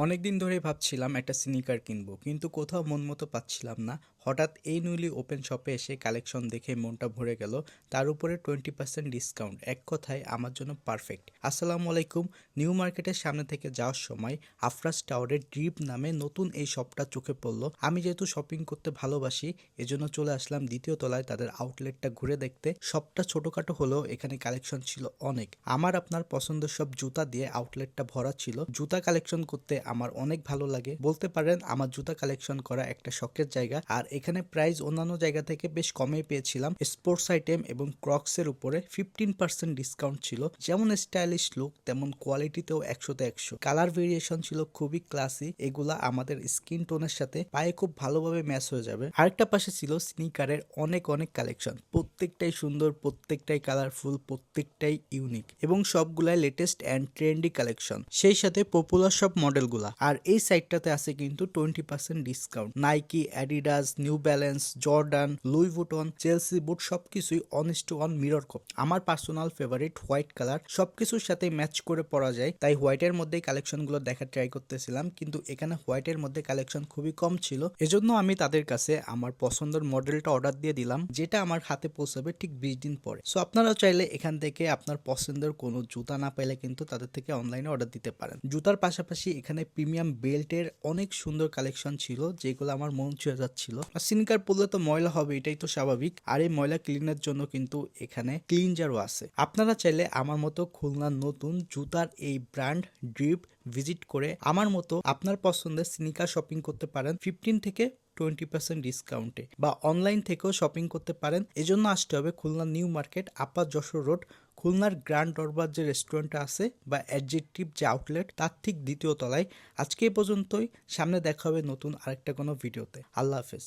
অনেকদিন ধরেই ভাবছিলাম একটা স্নিকার কিনবো, কিন্তু কোথাও মন মতো পাচ্ছিলাম না। হঠাৎ এই নিউলি ওপেন শপে এসে কালেকশন দেখে মনটা ভরে গেল। তার উপরে 20% ডিসকাউন্ট, এক কথায় আমার জন্য পারফেক্ট। আসসালামু আলাইকুম। নিউ মার্কেটের সামনে থেকে যাওয়ার সময় আফরাজ টাওয়ারের ড্রিপ নামে নতুন এই শপটা চোখে পড়লো। আমি যেহেতু শপিং করতে ভালোবাসি, এজন্য চলে আসলাম দ্বিতীয় তলায় তাদের আউটলেটটা ঘুরে দেখতে। শপটা ছোটখাটো হলেও এখানে কালেকশন ছিল অনেক। আমার আপনার পছন্দের সব জুতা দিয়ে আউটলেটটা ভরা ছিল। জুতা কালেকশন করতে আমার অনেক ভালো লাগে, বলতে পারেন আমার জুতা কালেকশন করা একটা শখের জায়গা। আর এখানে প্রাইস অন্যান্য জায়গা থেকে বেশ কমে পেয়েছিলাম। স্পোর্টস আইটেম এবং ক্রক্সের উপরে 15% ডিসকাউন্ট ছিল। যেমন স্টাইলিশ লুক তেমন কোয়ালিটিতেও 100তে 100। কালার ভেরিয়েশন ছিল খুবই ক্লাসি, এগুলা আমাদের স্কিন টোনের সাথে পায়ে খুব ভালোভাবে ম্যাচ হয়ে যাবে। আরেকটা পাশে ছিল স্নিকারের অনেক অনেক কালেকশন, প্রত্যেকটাই সুন্দর, প্রত্যেকটাই কালারফুল, প্রত্যেকটাই ইউনিক এবং সবগুলাই লেটেস্ট অ্যান্ড ট্রেন্ডি কালেকশন, সেই সাথে পপুলার সব মডেলগুলা। আর এই সাইটটাতে আছে কিন্তু 20% discount. Nike, Adidas, New Balance, Jordan, Louis Vuitton, Chelsea boot সবকিছুই one is to one mirror copy. আমার পার্সোনাল ফেভারিট হোয়াইট কালার, সবকিছুর সাথে ম্যাচ করে পরা যায়, তাই হোয়াইটের মধ্যে কালেকশনগুলো দেখার ট্রাই করতেছিলাম, কিন্তু এখানে হোয়াইটের মধ্যে কালেকশন খুবই কম ছিল। এজন্য আমি তাদের কাছে আমার পছন্দের মডেলটা অর্ডার দিয়ে দিলাম, যেটা আমার হাতে পৌঁছাবে ঠিক 20 দিন পরে। সো আপনারাও চাইলে এখান থেকে আপনার পছন্দের কোনো জুতা না পাইলে কিন্তু তাদের থেকে অনলাইনে অর্ডার দিতে পারেন। জুতার পাশাপাশি এখানে প্রিমিয়াম বেল্টের অনেক সুন্দর কালেকশন ছিল, যেগুলো আমার মন ছুঁয়ে যাচ্ছিল। আর স্নিকার পরলে তো ময়লা হবে, এটাই তো স্বাভাবিক। আর এই ময়লা ক্লিনের জন্য কিন্তু এখানে ক্লিনজারও আছে। আপনারা চাইলে আমার মতো খুলনার নতুন জুতার এই ব্র্যান্ড ড্রিপ ভিজিট করে আমার মতো আপনার পছন্দের স্নিকার শপিং করতে পারেন 15 থেকে 20% ডিসকাউন্টে, বা অনলাইন থেকেও শপিং করতে পারেন। এজন্য আসতে হবে খুলনা নিউ মার্কেট, আপার যশোর রোড, খুলনার গ্র্যান্ড দরবার যে রেস্টুরেন্টটা আছে বা অ্যাডজেক্টিভ যে আউটলেট, তার ঠিক দ্বিতীয় তলায়। আজকে এই পর্যন্তই, সামনে দেখা হবে নতুন আরেকটা কোনো ভিডিওতে। আল্লাহ হাফেজ।